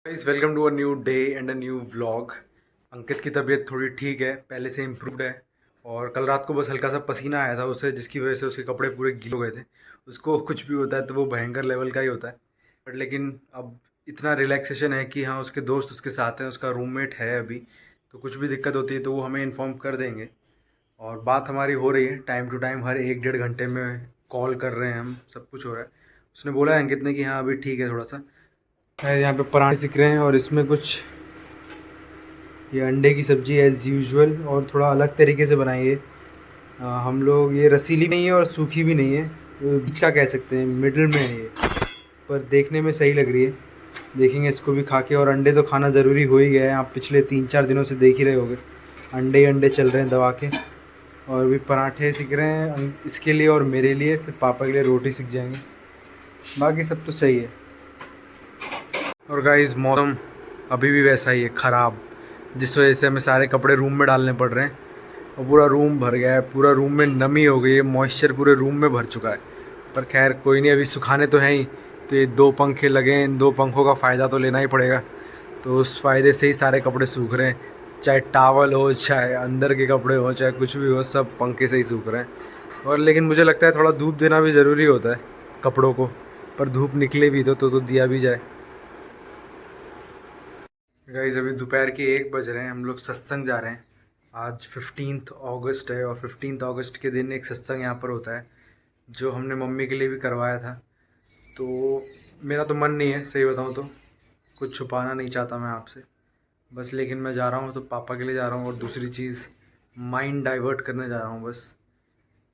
Guys welcome to a new day and a new vlog. Ankit की तबीयत थोड़ी ठीक है, पहले से इम्प्रूव्ड है। और कल रात को बस हल्का सा पसीना आया था उसे, जिसकी वजह से उसके कपड़े पूरे गीले हो गए थे। उसको कुछ भी होता है तो वो भयंकर लेवल का ही होता है। बट लेकिन अब इतना रिलैक्सेशन है कि हाँ, उसके दोस्त उसके साथ हैं, उसका रूममेट है अभी। तो कुछ भी दिक्कत होती है तो वो हमें इन्फॉर्म कर देंगे। और बात हमारी हो रही है टाइम टू टाइम, हर एक डेढ़ घंटे में कॉल कर रहे हैं हम, सब कुछ हो रहा है। उसने बोला है अंकित ने कि हाँ अभी ठीक है थोड़ा सा। है यहाँ पे पराठे सीख रहे हैं और इसमें कुछ ये अंडे की सब्ज़ी एज़ यूजुअल और थोड़ा अलग तरीके से बनाई है। हम लोग ये रसीली नहीं है और सूखी भी नहीं है, ये बीच का कह सकते हैं, मिडिल में है ये। पर देखने में सही लग रही है, देखेंगे इसको भी खा के। और अंडे तो खाना ज़रूरी हो ही गया है, आप पिछले 3-4 दिनों से देख ही रहे होंगे, अंडे ही अंडे चल रहे हैं दबा के। और भी पराठे सीख रहे हैं इसके लिए और मेरे लिए, फिर पापा के लिए रोटी सीख जाएंगे। बाकी सब तो सही है। और गाइस मौसम अभी भी वैसा ही है, ख़राब, जिस वजह से हमें सारे कपड़े रूम में डालने पड़ रहे हैं। और पूरा रूम भर गया है, पूरा रूम में नमी हो गई है, मॉइस्चर पूरे रूम में भर चुका है। पर खैर कोई नहीं, अभी सुखाने तो हैं ही। तो ये 2 पंखे लगे हैं, इन 2 पंखों का फ़ायदा तो लेना ही पड़ेगा। तो उस फ़ायदे से ही सारे कपड़े सूख रहे हैं, चाहे टावल हो, चाहे अंदर के कपड़े हो, चाहे कुछ भी हो, सब पंखे से ही सूख रहे हैं। और लेकिन मुझे लगता है थोड़ा धूप देना भी ज़रूरी होता है कपड़ों को। पर धूप निकले भी तो दिया भी जाए। गाइस अभी दोपहर के 1 बज रहे हैं, हम लोग सत्संग जा रहे हैं। आज 15 अगस्त है और 15 अगस्त के दिन एक सत्संग यहाँ पर होता है, जो हमने मम्मी के लिए भी करवाया था। तो मेरा तो मन नहीं है, सही बताऊँ तो कुछ छुपाना नहीं चाहता मैं आपसे, बस। लेकिन मैं जा रहा हूँ तो पापा के लिए जा रहा हूँ, और दूसरी चीज़ माइंड डाइवर्ट करने जा रहा हूँ बस।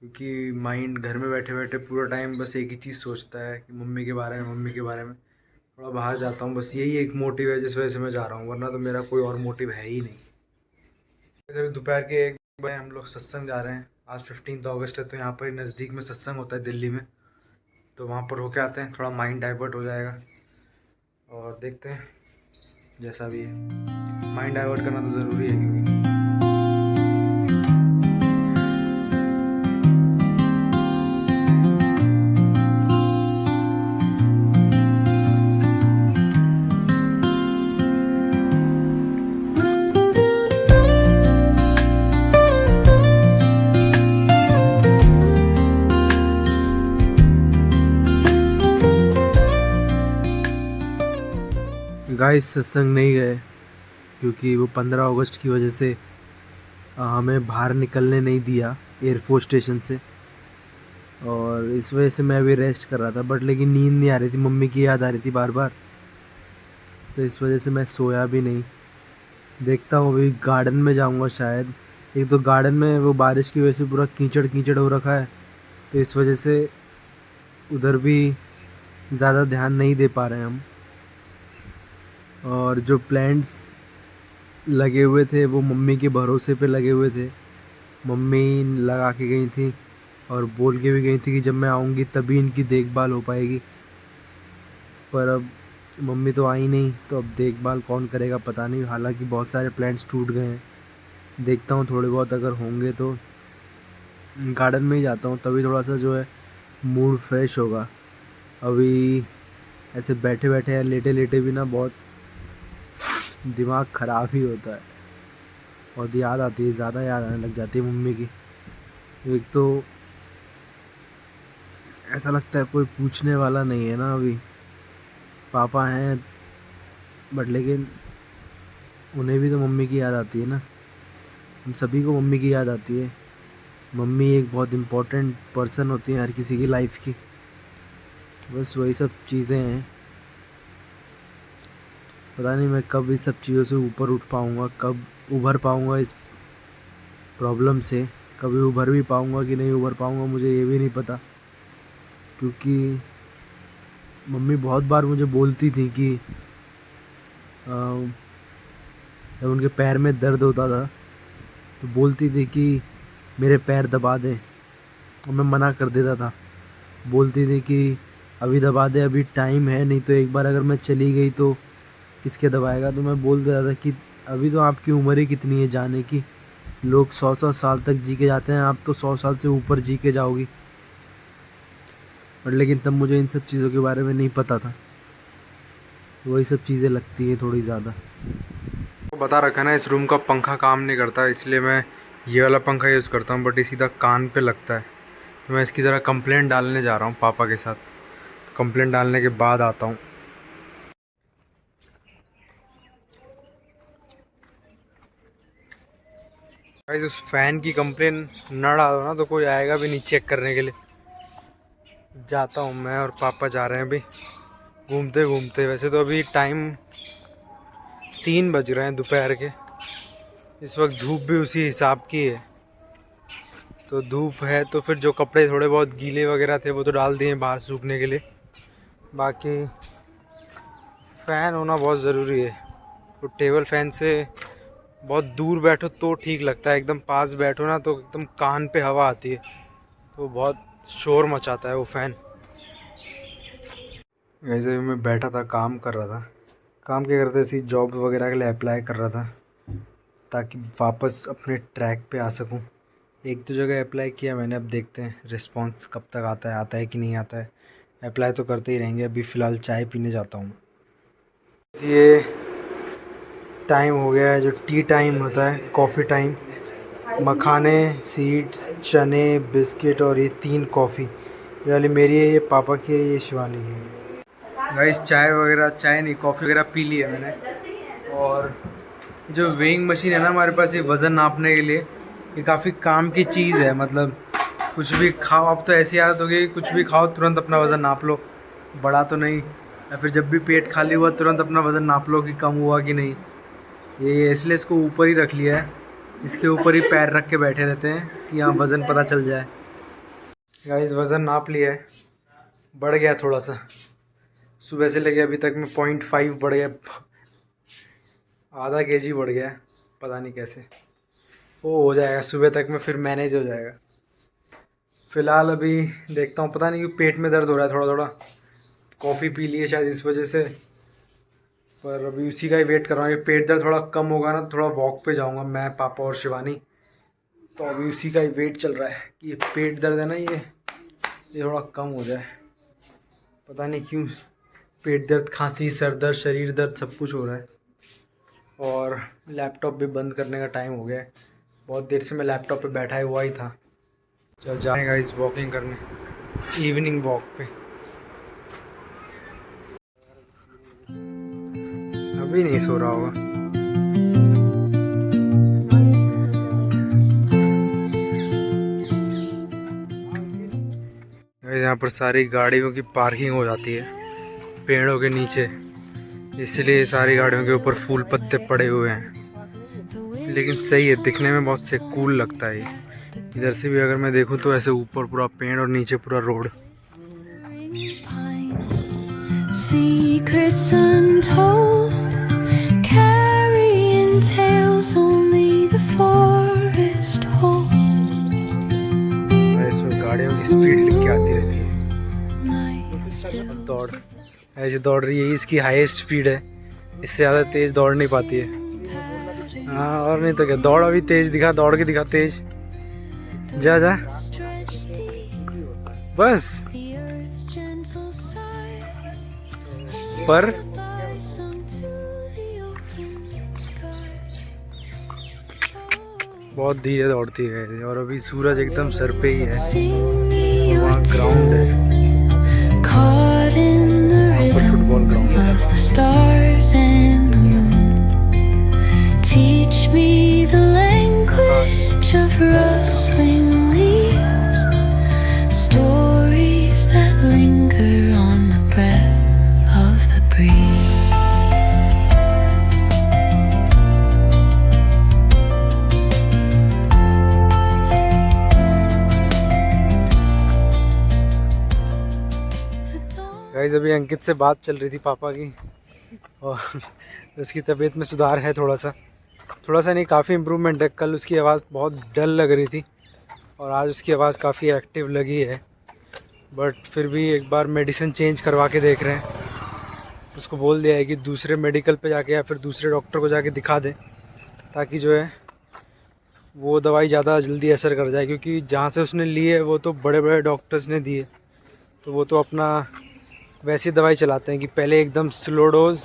क्योंकि माइंड घर में बैठे बैठे पूरा टाइम बस एक ही चीज़ सोचता है कि मम्मी के बारे में, मम्मी के बारे में। थोड़ा बाहर जाता हूँ, बस यही एक मोटिव है जिस वजह से मैं जा रहा हूँ, वरना तो मेरा कोई और मोटिव है ही नहीं। जैसे अभी दोपहर के 1 बजे हम लोग सत्संग जा रहे हैं। आज 15 अगस्त है, तो यहाँ पर ही नज़दीक में सत्संग होता है दिल्ली में। तो वहाँ पर होके आते हैं, थोड़ा माइंड डाइवर्ट हो जाएगा। और देखते हैं जैसा भी है, माइंड डाइवर्ट करना तो ज़रूरी है क्योंकि गाइस सत्संग नहीं गए क्योंकि वो 15 अगस्त की वजह से हमें बाहर निकलने नहीं दिया एयरफोर्स स्टेशन से। और इस वजह से मैं भी रेस्ट कर रहा था, बट लेकिन नींद नहीं आ रही थी, मम्मी की याद आ रही थी बार बार। तो इस वजह से मैं सोया भी नहीं। देखता हूँ अभी गार्डन में जाऊँगा शायद। एक तो गार्डन में वो बारिश की वजह से पूरा कीचड़ कीचड़ हो रखा है, तो इस वजह से उधर भी ज़्यादा ध्यान नहीं दे पा रहे हैं हम। और जो प्लांट्स लगे हुए थे वो मम्मी के भरोसे पे लगे हुए थे, मम्मी लगा के गई थी और बोल के भी गई थी कि जब मैं आऊँगी तभी इनकी देखभाल हो पाएगी। पर अब मम्मी तो आई नहीं, तो अब देखभाल कौन करेगा पता नहीं। हालांकि बहुत सारे प्लांट्स टूट गए हैं, देखता हूँ थोड़े बहुत अगर होंगे तो गार्डन में ही जाता हूँ, तभी थोड़ा सा जो है मूड फ्रेश होगा। अभी ऐसे बैठे बैठे या लेटे लेटे भी ना बहुत दिमाग ख़राब ही होता है, और याद आती है, ज़्यादा याद आने लग जाती है मम्मी की। एक तो ऐसा लगता है कोई पूछने वाला नहीं है ना अभी। पापा हैं बट लेकिन उन्हें भी तो मम्मी की याद आती है ना, हम सभी को मम्मी की याद आती है। मम्मी एक बहुत इम्पोर्टेंट पर्सन होती है हर किसी की लाइफ की। बस वही सब चीज़ें हैं। पता नहीं मैं कब इस सब चीज़ों से ऊपर उठ पाऊँगा, कब उभर पाऊँगा इस प्रॉब्लम से। कभी उभर भी पाऊँगा कि नहीं उभर पाऊँगा मुझे ये भी नहीं पता। क्योंकि मम्मी बहुत बार मुझे बोलती थी कि जब उनके पैर में दर्द होता था तो बोलती थी कि मेरे पैर दबा दें, और मैं मना कर देता था। बोलती थी कि अभी दबा दे, अभी टाइम है, नहीं तो एक बार अगर मैं चली गई तो किसके दबाएगा। तो मैं बोल देता था कि अभी तो आपकी उम्र ही कितनी है जाने की, लोग 100-100 साल तक जी के जाते हैं, आप तो 100 साल से ऊपर जी के जाओगी। पर लेकिन तब मुझे इन सब चीज़ों के बारे में नहीं पता था। तो वही सब चीज़ें लगती है थोड़ी ज़्यादा। तो बता रखा है ना, इस रूम का पंखा काम नहीं करता, इसलिए मैं ये वाला पंखा यूज़ करता हूँ, बट ये सीधा कान पे लगता है। तो मैं इसकी ज़रा कंप्लेंट डालने जा रहा हूँ पापा के साथ। कंप्लेंट डालने के बाद आता हूँ। गाइस उस फ़ैन की कंप्लेन ना डालो ना तो कोई आएगा भी नहीं चेक करने के लिए। जाता हूँ मैं और पापा जा रहे हैं अभी घूमते घूमते। वैसे तो अभी टाइम 3 बज रहे हैं दोपहर के। इस वक्त धूप भी उसी हिसाब की है, तो धूप है तो फिर जो कपड़े थोड़े बहुत गीले वगैरह थे वो तो डाल दिए बाहर सूखने के लिए। बाकी फ़ैन होना बहुत ज़रूरी है। तो टेबल फ़ैन से बहुत दूर बैठो तो ठीक लगता है, एकदम पास बैठो ना तो एकदम कान पे हवा आती है, तो बहुत शोर मचाता है वो फ़ैन। वैसे भी मैं बैठा था, काम कर रहा था। काम क्या करते ऐसी जॉब वगैरह के लिए अप्लाई कर रहा था ताकि वापस अपने ट्रैक पे आ सकूं। एक दो जगह अप्लाई किया मैंने, अब देखते हैं रिस्पांस कब तक आता है कि नहीं आता है। अप्लाई तो करते ही रहेंगे। अभी फ़िलहाल चाय पीने जाता हूँ। ये टाइम हो गया है जो टी टाइम होता है, कॉफ़ी टाइम। मखाने, सीड्स, चने, बिस्किट और ये 3 कॉफ़ी। ये वाली मेरी है, ये पापा की है, ये शिवानी की है। गाइस चाय वगैरह, चाय नहीं कॉफ़ी वगैरह पी ली है मैंने। और जो वेइंग मशीन है ना हमारे पास, ये वज़न नापने के लिए ये काफ़ी काम की चीज़ है। मतलब कुछ भी खाओ, अब तो ऐसी आदत हो गई कुछ भी खाओ तुरंत अपना वज़न नाप लो, बढ़ा तो नहीं। या फिर जब भी पेट खाली हुआ तुरंत अपना वज़न नाप लो कि कम हुआ कि नहीं। ये इसलिए इसको ऊपर ही रख लिया है, इसके ऊपर ही पैर रख के बैठे रहते हैं कि यहाँ वज़न पता चल जाए। गाइस वज़न नाप लिया है, बढ़ गया थोड़ा सा। सुबह से लेके अभी तक में 0.5 बढ़ गया, आधा केजी बढ़ गया। पता नहीं कैसे, वो हो जाएगा सुबह तक में, फिर मैनेज हो जाएगा। फ़िलहाल अभी देखता हूँ, पता नहीं क्यों पेट में दर्द हो रहा है थोड़ा थोड़ा। कॉफ़ी पी ली है शायद इस वजह से, पर अभी उसी का ही वेट कर रहा हूँ। ये पेट दर्द थोड़ा कम होगा ना, थोड़ा वॉक पे जाऊँगा मैं, पापा और शिवानी। तो अभी उसी का ही वेट चल रहा है कि ये पेट दर्द है ना, ये थोड़ा कम हो जाए। पता नहीं क्यों पेट दर्द, खांसी, सर दर्द, शरीर दर्द सब कुछ हो रहा है। और लैपटॉप भी बंद करने का टाइम हो गया है, बहुत देर से मैं लैपटॉप पे बैठा हुआ ही था। चल जाएगा इस वॉकिंग करने, इवनिंग वॉक पे। अभी नहीं सो रहा होगा। यहाँ पर सारी गाड़ियों की पार्किंग हो जाती है पेड़ों के नीचे, इसलिए सारी गाड़ियों के ऊपर फूल पत्ते पड़े हुए हैं। लेकिन सही है, दिखने में बहुत से कूल लगता है ये। इधर से भी अगर मैं देखूं तो ऐसे ऊपर पूरा पेड़ और नीचे पूरा road. Secrets untold, carrying tales only the forest holds. इसमें गाड़ियों की स्पीड लिख के आती रहती है। दौड़ ऐसे दौड़ रही है, इसकी हाईएस्ट स्पीड है, इससे ज़्यादा तेज़ दौड़ नहीं पाती है। हाँ और नहीं तो क्या, दौड़ अभी तेज़ दिखा, दौड़ के दिखा तेज़। जा जा बस। पर बहुत धीरे दौड़ती है। और अभी सूरज एकदम सर पे ही है, वहाँ ग्राउंड है, वहाँ पर फुटबॉल ग्राउंड है। गाइस अभी अंकित से बात चल रही थी पापा की, और उसकी तबीयत में सुधार है थोड़ा सा नहीं, काफ़ी इम्प्रूवमेंट है। कल उसकी आवाज़ बहुत डल लग रही थी और आज उसकी आवाज़ काफ़ी एक्टिव लगी है। बट फिर भी एक बार मेडिसिन चेंज करवा के देख रहे हैं। उसको बोल दिया है कि दूसरे मेडिकल पे जाके या फिर दूसरे डॉक्टर को जाके दिखा दे, ताकि जो है वो दवाई ज़्यादा जल्दी असर कर जाए। क्योंकि जहाँ से उसने ली है वो तो बड़े बड़े डॉक्टर्स ने दी है, तो वो तो अपना वैसी दवाई चलाते हैं कि पहले एकदम स्लो डोज,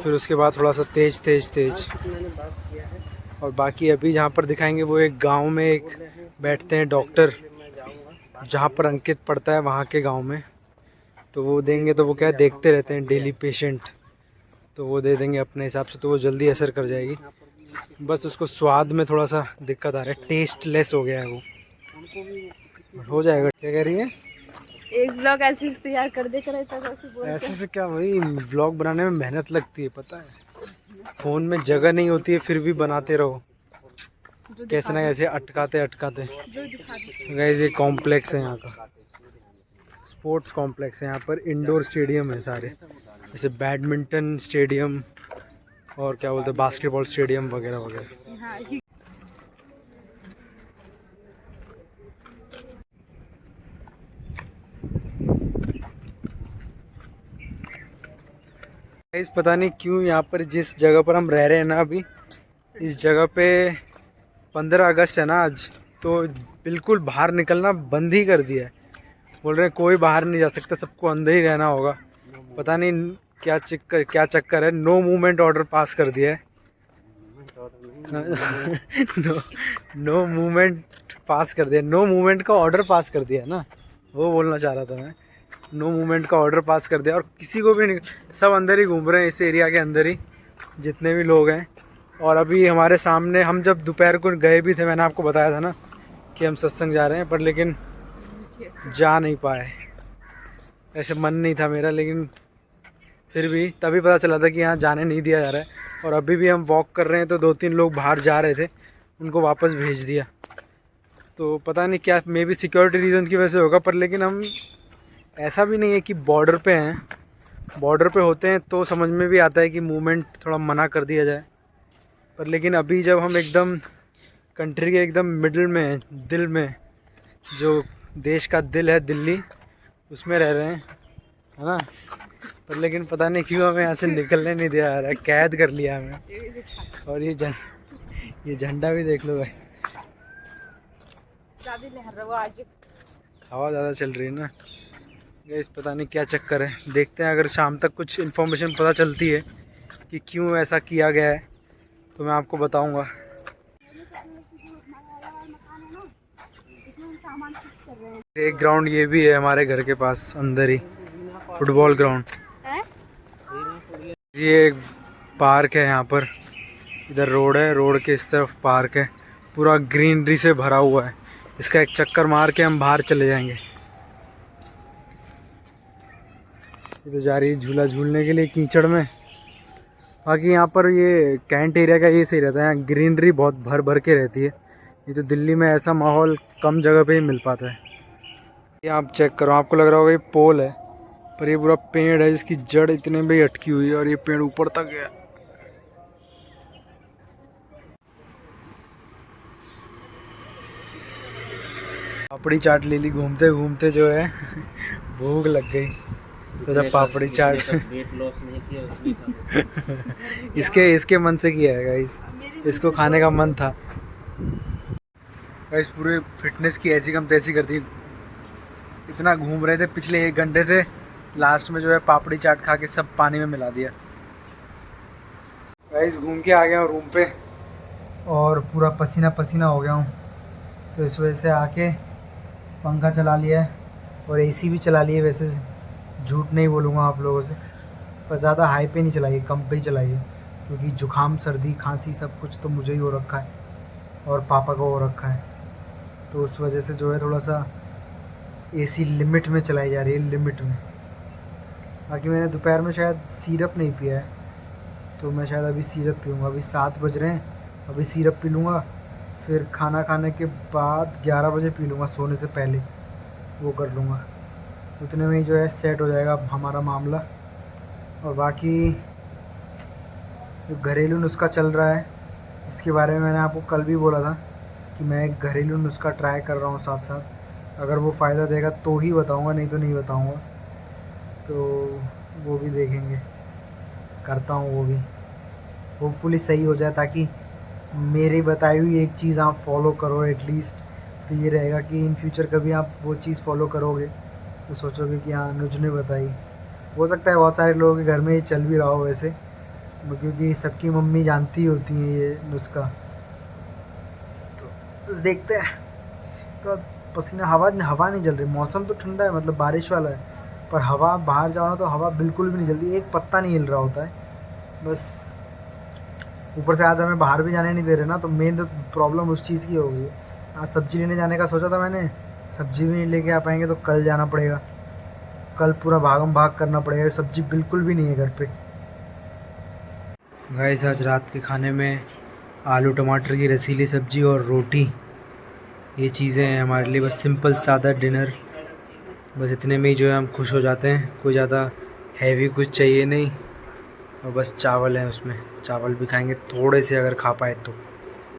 फिर उसके बाद थोड़ा सा तेज तेज तेज। और बाकी अभी जहाँ पर दिखाएंगे वो एक गांव में एक बैठते हैं डॉक्टर, जहाँ पर अंकित पढ़ता है वहाँ के गांव में। तो वो देंगे, तो वो क्या देखते रहते हैं डेली पेशेंट, तो वो दे देंगे अपने हिसाब से, तो वो जल्दी असर कर जाएगी। बस उसको स्वाद में थोड़ा सा दिक्कत आ रहा है, टेस्ट लेस हो गया है वो, हो जाएगा। क्या कह रही है? एक ब्लॉग ऐसे से तैयार कर दे कर ऐसे से क्या, वही व्लॉग बनाने में मेहनत लगती है पता है, फ़ोन में जगह नहीं होती है फिर भी बनाते रहो कैसे ना कैसे अटकाते अटकाते। गाइस ये कॉम्प्लेक्स है यहाँ का, स्पोर्ट्स कॉम्प्लेक्स है। यहाँ पर इंडोर स्टेडियम है सारे, जैसे बैडमिंटन स्टेडियम और क्या बोलते हैं बास्केटबॉल स्टेडियम वगैरह वगैरह। गाइस पता नहीं क्यों यहाँ पर जिस जगह पर हम रह रहे हैं ना अभी, इस जगह पे 15 अगस्त है ना आज, तो बिल्कुल बाहर निकलना बंद ही कर दिया है। बोल रहे हैं कोई बाहर नहीं जा सकता, सबको अंदर ही रहना होगा। पता नहीं क्या चक्कर है। नो मूवमेंट ऑर्डर पास कर दिया है। नो मूवमेंट पास कर दिया, नो मूवमेंट का ऑर्डर पास कर दिया है ना, वो बोलना चाह रहा था मैं। नो मूवमेंट का ऑर्डर पास कर दिया और किसी को भी नहीं, सब अंदर ही घूम रहे हैं इस एरिया के अंदर ही, जितने भी लोग हैं। और अभी हमारे सामने, हम जब दोपहर को गए भी थे, मैंने आपको बताया था ना कि हम सत्संग जा रहे हैं, पर लेकिन जा नहीं पाए। ऐसे मन नहीं था मेरा, लेकिन फिर भी तभी पता चला था कि यहाँ जाने नहीं दिया जा रहा है। और अभी भी हम वॉक कर रहे हैं तो 2-3 लोग बाहर जा रहे थे, उनको वापस भेज दिया। तो पता नहीं क्या, मे बी सिक्योरिटी रीज़न की वजह से होगा, पर लेकिन हम, ऐसा भी नहीं है कि बॉर्डर पे हैं। बॉर्डर पे होते हैं तो समझ में भी आता है कि मूवमेंट थोड़ा मना कर दिया जाए, पर लेकिन अभी जब हम एकदम कंट्री के एकदम मिडिल में, दिल में, जो देश का दिल है दिल्ली, उसमें रह रहे हैं, है ना। पर लेकिन पता नहीं क्यों हमें यहाँ से निकलने नहीं दिया जा रहा है, कैद कर लिया हमें। और ये झंडा भी देख लो भाई, हवा ज़्यादा चल रही है ना। गाइस पता नहीं क्या चक्कर है, देखते हैं। अगर शाम तक कुछ इन्फॉर्मेशन पता चलती है कि क्यों ऐसा किया गया है तो मैं आपको बताऊंगा। एक ग्राउंड ये भी है हमारे घर के पास अंदर ही, फुटबॉल ग्राउंड। ये एक पार्क है यहाँ पर, इधर रोड है, रोड के इस तरफ पार्क है, पूरा ग्रीनरी से भरा हुआ है। इसका एक चक्कर मार के हम बाहर चले जाएंगे। ये तो जा रही है झूला झूलने के लिए कीचड़ में। बाकी यहाँ पर ये कैंट एरिया का ये सही रहता है, यहाँ ग्रीनरी बहुत भर भर के रहती है। ये तो दिल्ली में ऐसा माहौल कम जगह पे ही मिल पाता है। ये आप चेक करो, आपको लग रहा होगा ये पोल है, पर ये पूरा पेड़ है जिसकी जड़ इतने में ही अटकी हुई है और ये पेड़ ऊपर तक है। पापड़ी चाट ले ली घूमते घूमते, जो है भूख लग गई तो जब पापड़ी चाट वेट लॉस नहीं किया उसमें इसके मन से किया है गाइस, इसको खाने का मन था गाइस। पूरे फिटनेस की ऐसी कम तैसी कर दी, इतना घूम रहे थे पिछले 1 घंटे से, लास्ट में जो है पापड़ी चाट खा के सब पानी में मिला दिया। गाइस घूम के आ गया हूँ रूम पे और पूरा पसीना पसीना हो गया हूँ, तो इस वजह से आके पंखा चला लिया है और एसी भी चला लिए। वैसे झूठ नहीं बोलूँगा आप लोगों से, पर ज़्यादा हाई पे नहीं चलाइए, कम पे ही चलाइए, क्योंकि जुकाम सर्दी खांसी सब कुछ तो मुझे ही हो रखा है और पापा को हो रखा है। तो उस वजह से जो है थोड़ा सा एसी लिमिट में चलाई जा रही है, लिमिट में। बाकी मैंने दोपहर में शायद सिरप नहीं पिया है, तो मैं शायद अभी सिरप पीऊँगा। अभी 7 बज रहे हैं, अभी सिरप पी लूँगा, फिर खाना खाने के बाद 11 बजे पी लूँगा, सोने से पहले वो कर लूँगा। उतने में ही जो है सेट हो जाएगा हमारा मामला। और बाकी जो घरेलू नुस्खा चल रहा है, इसके बारे में मैंने आपको कल भी बोला था कि मैं एक घरेलू नुस्खा ट्राई कर रहा हूँ साथ साथ। अगर वो फ़ायदा देगा तो ही बताऊँगा, नहीं तो नहीं बताऊँगा। तो वो भी देखेंगे, करता हूँ वो भी, होपफुली सही हो जाए, ताकि मेरी बताई हुई एक चीज़ आप फॉलो करो एटलीस्ट। तो ये रहेगा कि इन फ्यूचर कभी आप वो चीज़ फॉलो करोगे तो सोचोगे कि हाँ अनुज ने बताई। हो सकता है बहुत सारे लोगों के घर में ये चल भी रहा हो वैसे, क्योंकि सबकी मम्मी जानती होती हैं ये नुस्खा। तो बस देखते हैं। तो पसीना, हवा हवा नहीं चल रही, मौसम तो ठंडा है मतलब बारिश वाला है, पर हवा बाहर जाओ ना तो हवा बिल्कुल भी नहीं चलती, एक पत्ता नहीं हिल रहा होता है बस। ऊपर से आज हमें बाहर भी जाने नहीं दे रहे ना, तो मेन तो प्रॉब्लम उस चीज़ की हो गई है। आज सब्ज़ी लेने जाने का सोचा था मैंने, सब्ज़ी भी नहीं लेके आ पाएंगे तो कल जाना पड़ेगा, कल पूरा भागम भाग करना पड़ेगा, सब्ज़ी बिल्कुल भी नहीं है घर पे। गाइस आज रात के खाने में आलू टमाटर की रसीली सब्ज़ी और रोटी, ये चीज़ें हैं हमारे लिए, बस सिंपल सादा डिनर। बस इतने में ही जो है हम खुश हो जाते हैं, कोई ज़्यादा हैवी कुछ चाहिए नहीं, और बस चावल है उसमें, चावल भी खाएंगे थोड़े से अगर खा पाए तो।